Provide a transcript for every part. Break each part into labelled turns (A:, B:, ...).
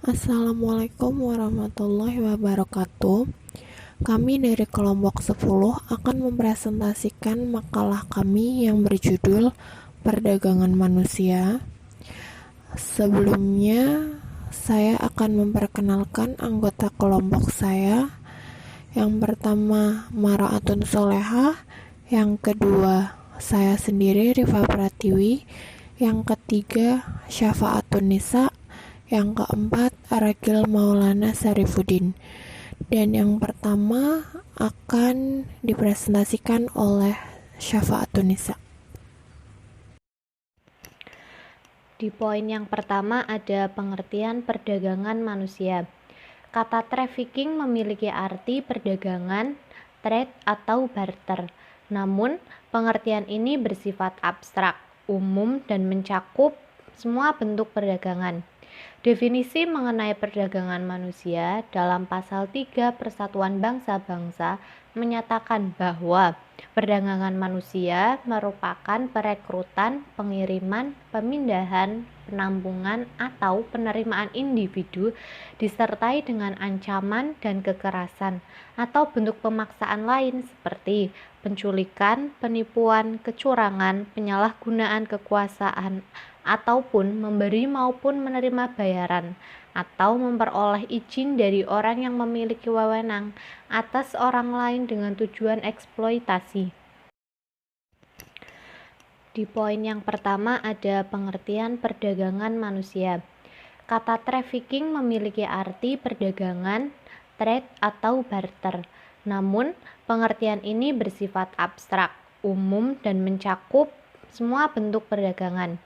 A: Assalamualaikum warahmatullahi wabarakatuh. Kami dari kelompok 10 akan mempresentasikan makalah kami yang berjudul Perdagangan Manusia. Sebelumnya, saya akan memperkenalkan anggota kelompok saya. Yang pertama, Maraatun Solehah. Yang kedua, saya sendiri, Rifa Pratiwi. Yang ketiga, Syafa'atun Nisa. Yang keempat, Aragil Maulana Sarifuddin. Dan yang pertama akan dipresentasikan oleh Syafa'atun Nisa.
B: Di poin yang pertama ada pengertian perdagangan manusia. Kata trafficking memiliki arti perdagangan, trade atau barter. Namun, pengertian ini bersifat abstrak, umum, dan mencakup semua bentuk perdagangan. Definisi mengenai perdagangan manusia dalam pasal 3 Persatuan Bangsa-Bangsa menyatakan bahwa perdagangan manusia merupakan perekrutan, pengiriman, pemindahan, penampungan, atau penerimaan individu disertai dengan ancaman dan kekerasan atau bentuk pemaksaan lain seperti penculikan, penipuan, kecurangan, penyalahgunaan kekuasaan, ataupun memberi maupun menerima bayaran atau memperoleh izin dari orang yang memiliki wewenang atas orang lain dengan tujuan eksploitasi. Di poin yang pertama ada pengertian perdagangan manusia. Kata trafficking memiliki arti perdagangan, trade atau barter. Namun, pengertian ini bersifat abstrak, umum, dan mencakup semua bentuk perdagangan.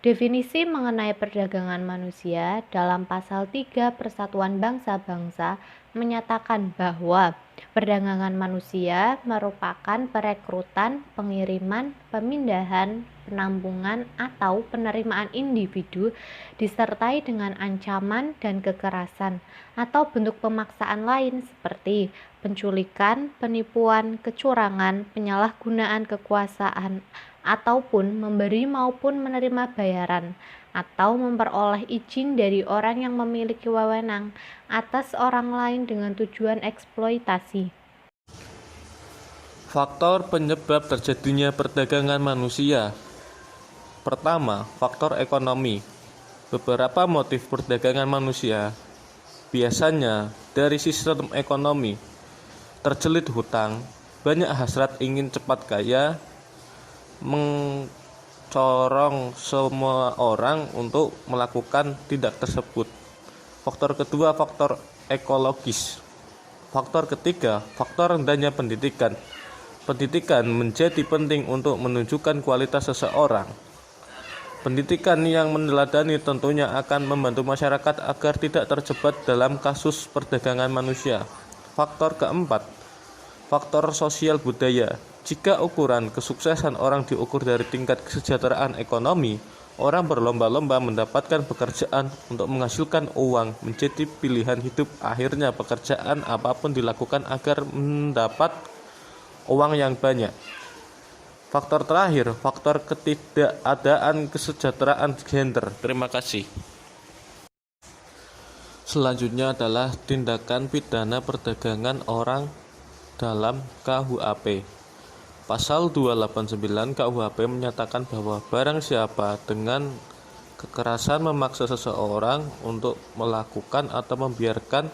B: Definisi mengenai perdagangan manusia dalam pasal 3 Persatuan Bangsa-Bangsa menyatakan bahwa perdagangan manusia merupakan perekrutan, pengiriman, pemindahan, penampungan, atau penerimaan individu disertai dengan ancaman dan kekerasan atau bentuk pemaksaan lain seperti penculikan, penipuan, kecurangan, penyalahgunaan kekuasaan, ataupun memberi maupun menerima bayaran atau memperoleh izin dari orang yang memiliki wewenang atas orang lain dengan tujuan eksploitasi.
C: Faktor penyebab terjadinya perdagangan manusia. Pertama, faktor ekonomi. Beberapa motif perdagangan manusia biasanya dari sistem ekonomi. Terjelit hutang, banyak hasrat ingin cepat kaya, mencorong semua orang untuk melakukan tindak tersebut. Faktor kedua, faktor ekologis. Faktor ketiga, faktor rendahnya pendidikan. Pendidikan menjadi penting untuk menunjukkan kualitas seseorang. Pendidikan yang meneladani tentunya akan membantu masyarakat agar tidak terjebak dalam kasus perdagangan manusia. Faktor keempat, faktor sosial budaya. Jika ukuran kesuksesan orang diukur dari tingkat kesejahteraan ekonomi, orang berlomba-lomba mendapatkan pekerjaan untuk menghasilkan uang menjadi pilihan hidup. Akhirnya pekerjaan apapun dilakukan agar mendapat uang yang banyak. Faktor terakhir, faktor ketidakadaan kesejahteraan gender. Terima kasih. Selanjutnya adalah tindakan pidana perdagangan orang dalam KUHP. Pasal 289 KUHP menyatakan bahwa barang siapa dengan kekerasan memaksa seseorang untuk melakukan atau membiarkan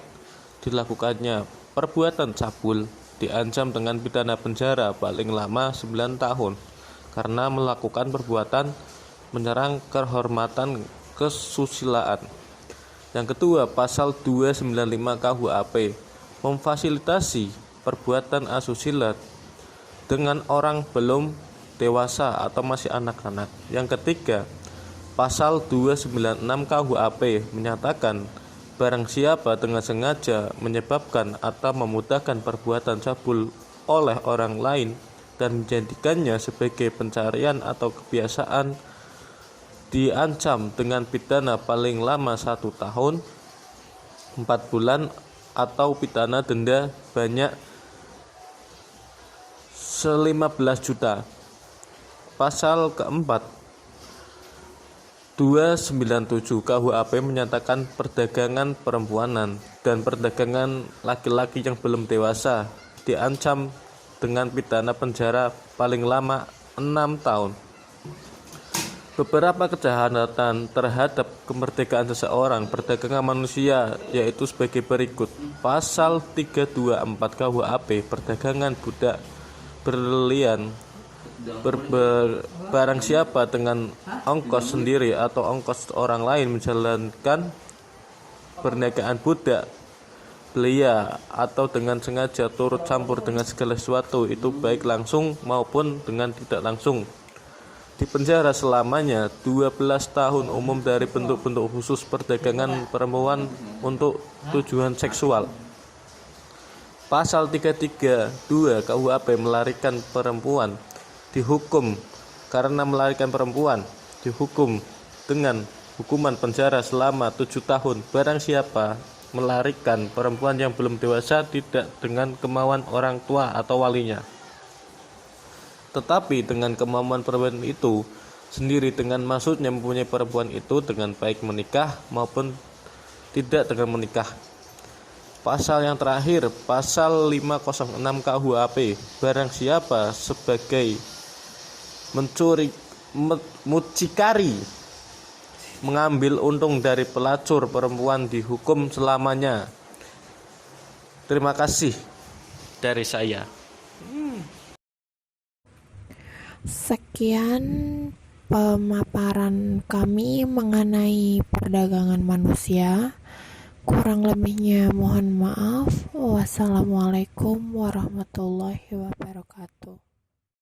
C: dilakukannya perbuatan cabul diancam dengan pidana penjara paling lama 9 tahun karena melakukan perbuatan menyerang kehormatan kesusilaan. Yang kedua, pasal 295 KUHP memfasilitasi perbuatan asusila dengan orang belum dewasa atau masih anak-anak. Yang ketiga, pasal 296 KUHP menyatakan barang siapa dengan sengaja menyebabkan atau memudahkan perbuatan cabul oleh orang lain dan menjadikannya sebagai pencarian atau kebiasaan diancam dengan pidana paling lama 1 tahun 4 bulan atau pidana denda banyak 15 juta. Pasal keempat, 297 KUHP menyatakan perdagangan perempuanan dan perdagangan laki-laki yang belum dewasa diancam dengan pidana penjara paling lama 6 tahun. Beberapa kejahatan terhadap kemerdekaan seseorang perdagangan manusia yaitu sebagai berikut. Pasal 324 KUHP perdagangan budak berlian. Barang siapa dengan ongkos sendiri atau ongkos orang lain menjalankan perniagaan budak belia atau dengan sengaja turut campur dengan segala sesuatu itu baik langsung maupun dengan tidak langsung, dipenjara selamanya 12 tahun umum dari bentuk-bentuk khusus perdagangan perempuan untuk tujuan seksual. Pasal 332 KUHP melarikan perempuan dihukum karena melarikan perempuan dihukum dengan hukuman penjara selama 7 tahun barang siapa melarikan perempuan yang belum dewasa tidak dengan kemauan orang tua atau walinya, tetapi dengan kemauan perempuan itu sendiri dengan maksudnya mempunyai perempuan itu dengan baik menikah maupun tidak dengan menikah. Pasal yang terakhir, pasal 506 KUHP, barang siapa sebagai mucikari mengambil untung dari pelacur perempuan dihukum selamanya. Terima kasih dari saya.
A: Sekian pemaparan kami mengenai perdagangan manusia. Kurang lebihnya mohon maaf. Wassalamualaikum warahmatullahi wabarakatuh.